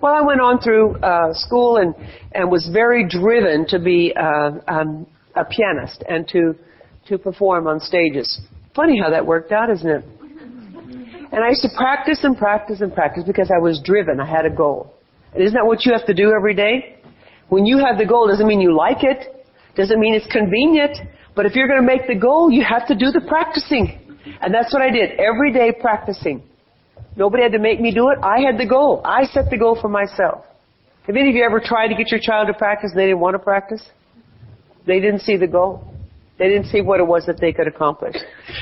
Well, I went on through school and was very driven to be a pianist and to perform on stages. Funny how that worked out, isn't it? And I used to practice and practice and practice because I was driven. I had a goal. And isn't that what you have to do every day? When you have the goal, doesn't mean you like it, doesn't mean it's convenient, but if you're going to make the goal, you have to do the practicing. And that's what I did, every day practicing. Nobody had to make me do it. I had the goal. I set the goal for myself. Have any of you ever tried to get your child to practice and they didn't want to practice? They didn't see the goal. They didn't see what it was that they could accomplish.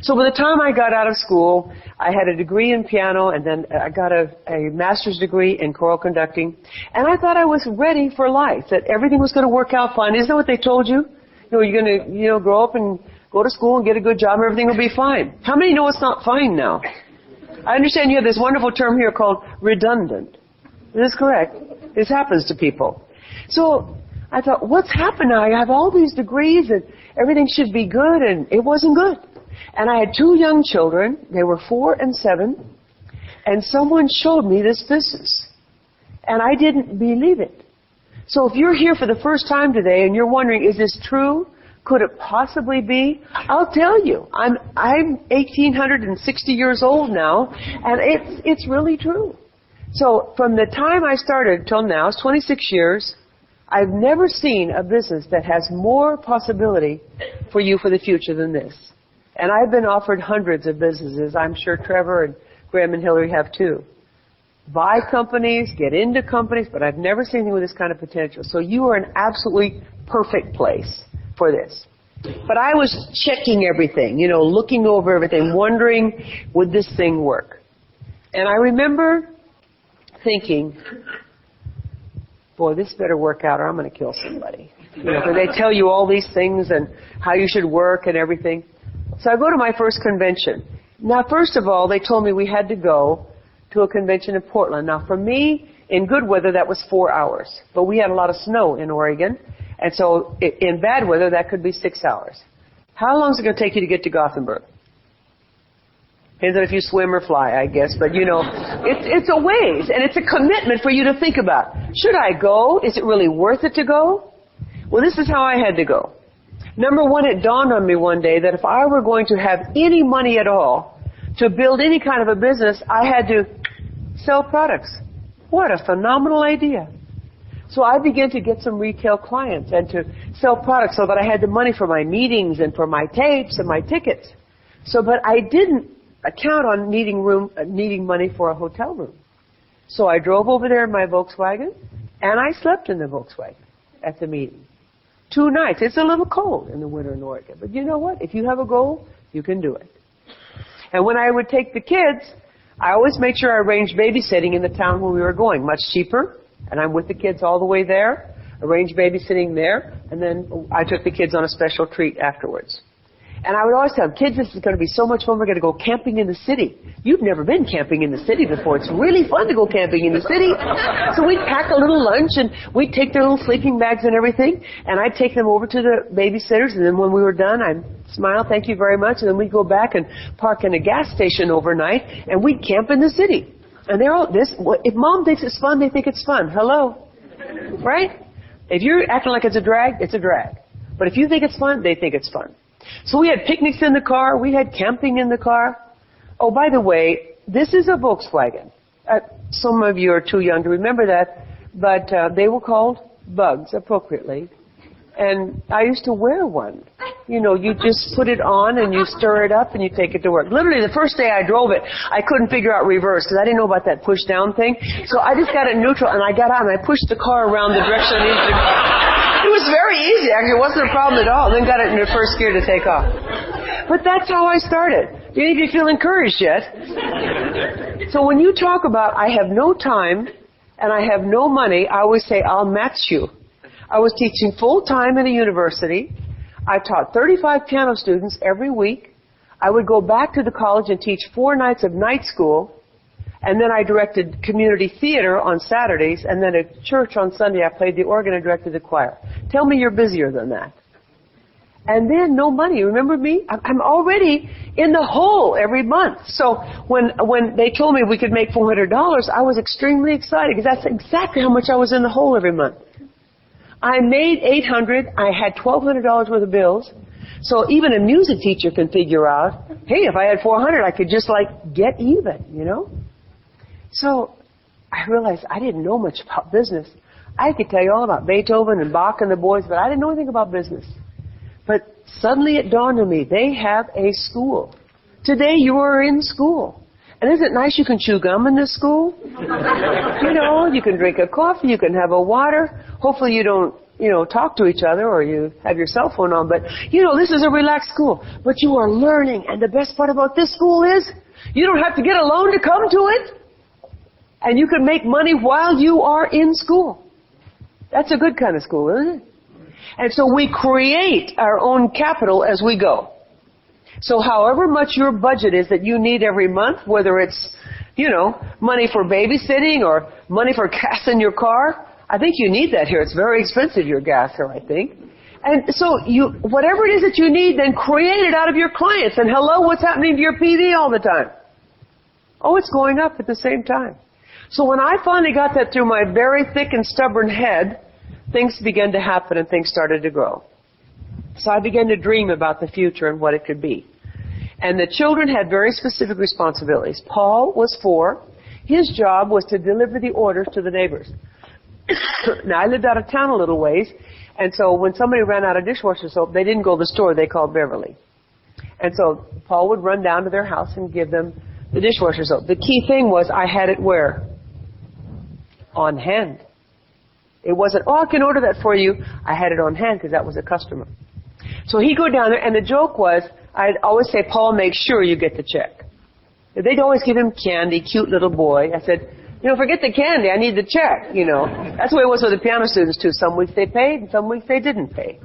So by the time I got out of school, I had a degree in piano, and then I got a master's degree in choral conducting. And I thought I was ready for life, that everything was going to work out fine. Isn't that what they told you? You're going to, grow up and go to school and get a good job, and everything will be fine. How many know it's not fine now? I understand you have this wonderful term here called redundant. Is this correct? This happens to people. So I thought, what's happened now? I have all these degrees and everything should be good, and it wasn't good. And I had 2 young children. They were 4 and 7. And someone showed me this business. And I didn't believe it. So if you're here for the first time today and you're wondering, is this true? Could it possibly be? I'll tell you. I'm 1,860 years old now, and it's really true. So from the time I started till now, it's 26 years, I've never seen a business that has more possibility for you for the future than this. And I've been offered hundreds of businesses. I'm sure Trevor and Graham and Hillary have too. Buy companies, get into companies, but I've never seen anything with this kind of potential. So you are an absolutely perfect place for this. But I was checking everything, looking over everything, wondering, would this thing work? And I remember thinking, boy, this better work out or I'm going to kill somebody. Because they tell you all these things and how you should work and everything. So I go to my first convention. Now, first of all, they told me we had to go to a convention in Portland. Now, for me, in good weather, that was 4 hours. But we had a lot of snow in Oregon. And so in bad weather, that could be 6 hours. How long is it going to take you to get to Gothenburg? Depends on if you swim or fly, I guess. But, it's a ways. And it's a commitment for you to think about. Should I go? Is it really worth it to go? Well, this is how I had to go. Number one, it dawned on me one day that if I were going to have any money at all to build any kind of a business, I had to sell products. What a phenomenal idea. So I began to get some retail clients and to sell products so that I had the money for my meetings and for my tapes and my tickets. But I didn't count on needing money for a hotel room. So I drove over there in my Volkswagen, and I slept in the Volkswagen at the meeting. 2 nights. It's a little cold in the winter in Oregon. But you know what? If you have a goal, you can do it. And when I would take the kids, I always made sure I arranged babysitting in the town where we were going. Much cheaper. And I'm with the kids all the way there. Arranged babysitting there. And then I took the kids on a special treat afterwards. And I would always tell them, kids, this is going to be so much fun. We're going to go camping in the city. You've never been camping in the city before. It's really fun to go camping in the city. So we'd pack a little lunch, and we'd take their little sleeping bags and everything, and I'd take them over to the babysitters, and then when we were done, I'd smile, thank you very much, and then we'd go back and park in a gas station overnight, and we'd camp in the city. And they're all, if mom thinks it's fun, they think it's fun. Hello? Right? If you're acting like it's a drag, it's a drag. But if you think it's fun, they think it's fun. So we had picnics in the car. We had camping in the car. Oh, by the way, this is a Volkswagen. Some of you are too young to remember that, but they were called Bugs appropriately. And I used to wear one. You just put it on and you stir it up and you take it to work. Literally, the first day I drove it, I couldn't figure out reverse because I didn't know about that push-down thing. So I just got it neutral and I got out and I pushed the car around the direction I needed to go. It was very easy, actually. It wasn't a problem at all. Then got it in the first gear to take off. But that's how I started. Do any of you feel encouraged yet? So when you talk about, I have no time and I have no money, I always say, I'll match you. I was teaching full-time at a university. I taught 35 piano students every week. I would go back to the college and teach 4 nights of night school. And then I directed community theater on Saturdays. And then at church on Sunday, I played the organ and directed the choir. Tell me you're busier than that. And then no money. Remember me? I'm already in the hole every month. So when they told me we could make $400, I was extremely excited because that's exactly how much I was in the hole every month. I made $800. I had $1,200 worth of bills. So even a music teacher can figure out, hey, if I had $400, I could just get even, you know? So I realized I didn't know much about business. I could tell you all about Beethoven and Bach and the boys, but I didn't know anything about business. But suddenly it dawned on me, they have a school. Today you are in school. And isn't it nice you can chew gum in this school? You know, you can drink a coffee, you can have a water. Hopefully you don't, talk to each other or you have your cell phone on. But, this is a relaxed school. But you are learning. And the best part about this school is you don't have to get a loan to come to it. And you can make money while you are in school. That's a good kind of school, isn't it? And so we create our own capital as we go. So however much your budget is that you need every month, whether it's, money for babysitting or money for gas in your car, I think you need that here. It's very expensive, your gas here, I think. And so whatever it is that you need, then create it out of your clients. And hello, what's happening to your PD all the time? Oh, it's going up at the same time. So when I finally got that through my very thick and stubborn head, things began to happen and things started to grow. So I began to dream about the future and what it could be. And the children had very specific responsibilities. Paul was 4. His job was to deliver the orders to the neighbors. Now, I lived out of town a little ways, and so when somebody ran out of dishwasher soap, they didn't go to the store, they called Beverly. And so Paul would run down to their house and give them the dishwasher soap. The key thing was I had it where? On hand. It wasn't, I can order that for you. I had it on hand because that was a customer. So he'd go down there, and the joke was, I'd always say, Paul, make sure you get the check. They'd always give him candy, cute little boy. I said, forget the candy, I need the check, That's the way it was with the piano students, too. Some weeks they paid, and some weeks they didn't pay.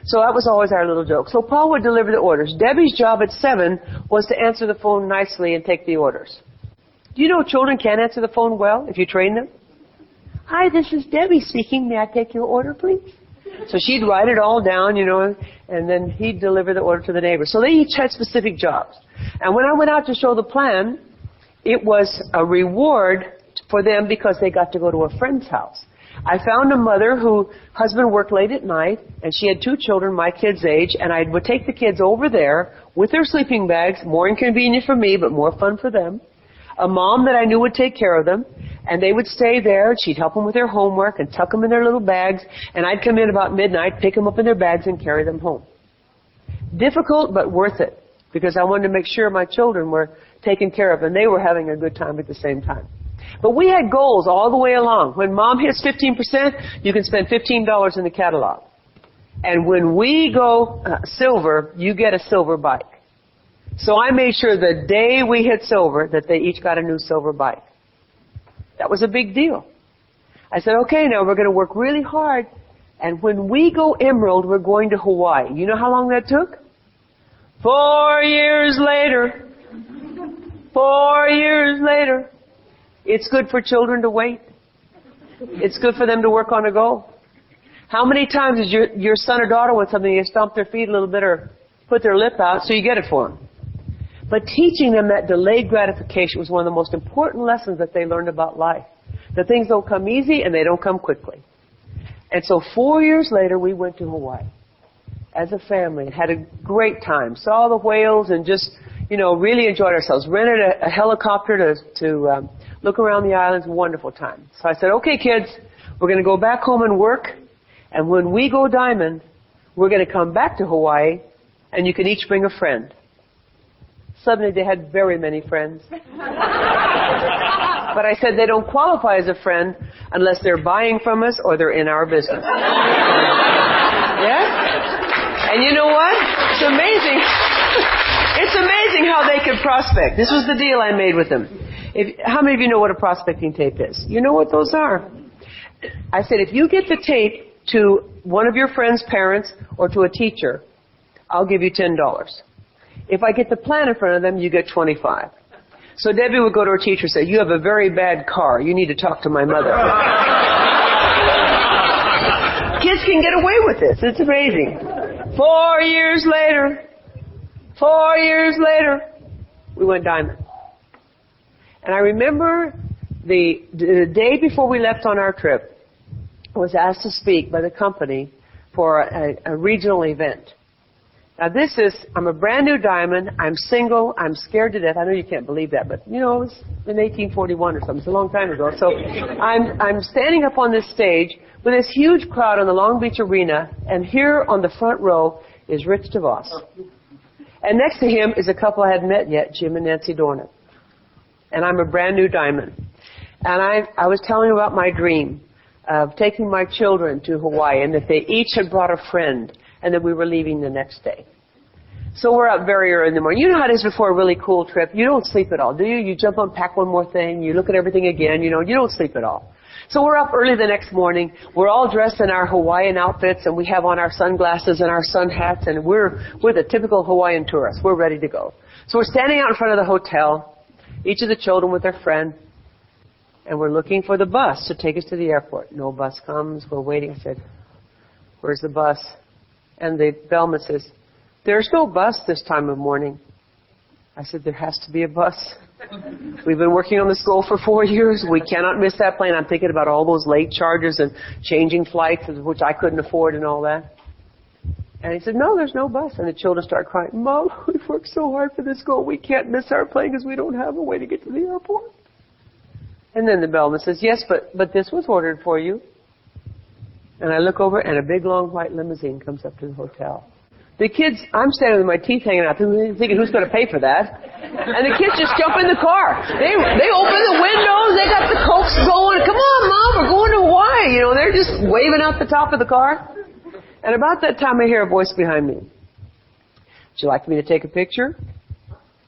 So that was always our little joke. So Paul would deliver the orders. Debbie's job at 7 was to answer the phone nicely and take the orders. Do you know children can answer the phone well if you train them? Hi, this is Debbie speaking. May I take your order, please? So she'd write it all down, and then he'd deliver the order to the neighbors. So they each had specific jobs. And when I went out to show the plan, it was a reward for them because they got to go to a friend's house. I found a mother whose husband worked late at night, and she had 2 children my kids' age, and I would take the kids over there with their sleeping bags, more inconvenient for me, but more fun for them. A mom that I knew would take care of them, and they would stay there, and she'd help them with their homework and tuck them in their little bags, and I'd come in about midnight, pick them up in their bags, and carry them home. Difficult, but worth it, because I wanted to make sure my children were taken care of, and they were having a good time at the same time. But we had goals all the way along. When Mom hits 15%, you can spend $15 in the catalog. And when we go silver, you get a silver bike. So I made sure the day we hit silver that they each got a new silver bike. That was a big deal. I said, okay, now we're going to work really hard. And when we go emerald, we're going to Hawaii. You know how long that took? 4 years later. 4 years later. It's good for children to wait. It's good for them to work on a goal. How many times does your son or daughter want something, you stomp their feet a little bit or put their lip out so you get it for them? But teaching them that delayed gratification was one of the most important lessons that they learned about life. That things don't come easy and they don't come quickly. And so 4 years later, we went to Hawaii as a family and had a great time. Saw the whales and just, really enjoyed ourselves. Rented a helicopter to look around the islands. Wonderful time. So I said, okay, kids, we're going to go back home and work. And when we go diamond, we're going to come back to Hawaii, and you can each bring a friend. Suddenly they had very many friends. But I said they don't qualify as a friend unless they're buying from us or they're in our business. Yeah? And you know what? It's amazing. It's amazing how they could prospect. This was the deal I made with them. How many of you know what a prospecting tape is? You know what those are. I said, if you get the tape to one of your friends' parents or to a teacher, I'll give you $10. If I get the plan in front of them, you get $25. So Debbie would go to her teacher and say, you have a very bad car. You need to talk to my mother. Kids can get away with this. It's amazing. 4 years later, we went diamond. And I remember the day before we left on our trip, I was asked to speak by the company for a regional event. Now I'm a brand new diamond, I'm single, I'm scared to death. I know you can't believe that, but you know, it was in 1841 or something, it's a long time ago. So I'm standing up on this stage with this huge crowd on the Long Beach Arena, and here on the front row is Rich DeVos. And next to him is a couple I hadn't met yet, Jim and Nancy Dornan. And I'm a brand new diamond. And I was telling you about my dream of taking my children to Hawaii, and that they each had brought a friend, and that we were leaving the next day. So we're up very early in the morning. You know how it is before a really cool trip. You don't sleep at all, do you? You jump on, pack one more thing, you look at everything again, you know, you don't sleep at all. So we're up early the next morning. We're all dressed in our Hawaiian outfits, and we have on our sunglasses and our sun hats, and we're the typical Hawaiian tourists. We're ready to go. So we're standing out in front of the hotel, each of the children with their friend, and we're looking for the bus to take us to the airport. No bus comes. We're waiting. I said, "Where's the bus?" And the bellman says, "There's no bus this time of morning." I said, "There has to be a bus. We've been working on the school for 4 years. We cannot miss that plane." I'm thinking about all those late charges and changing flights, which I couldn't afford and all that. And he said, "No, there's no bus." And the children start crying, "Mom, we've worked so hard for this school. We can't miss our plane because we don't have a way to get to the airport." And then the bellman says, "Yes, but this was ordered for you." And I look over, and a big, long, white limousine comes up to the hotel. The kids, I'm standing with my teeth hanging out, thinking, who's going to pay for that? And the kids just jump in the car. They open the windows, they got the Cokes going. "Come on, Mom, we're going to Hawaii." You know, they're just waving out the top of the car. And about that time, I hear a voice behind me. "Would you like me to take a picture?"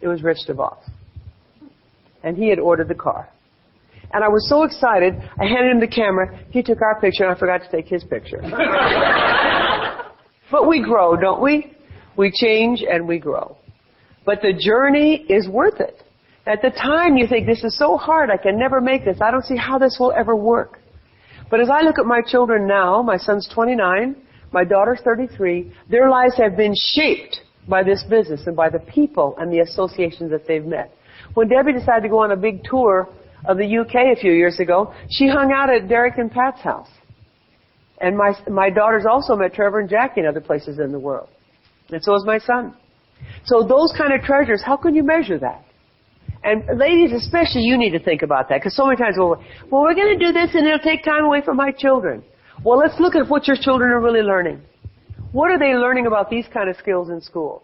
It was Rich DeVos. And he had ordered the car. And I was so excited, I handed him the camera. He took our picture, and I forgot to take his picture. But we grow, don't we? We change and we grow. But the journey is worth it. At the time, you think, this is so hard, I can never make this. I don't see how this will ever work. But as I look at my children now, my son's 29, my daughter's 33, their lives have been shaped by this business and by the people and the associations that they've met. When Debbie decided to go on a big tour of the UK a few years ago, she hung out at Derek and Pat's house. And my daughters also met Trevor and Jackie in other places in the world. And so has my son. So those kind of treasures, how can you measure that? And ladies, especially, you need to think about that. Because so many times, well, we're going to do this and it'll take time away from my children. Well, let's look at what your children are really learning. What are they learning about these kind of skills in school?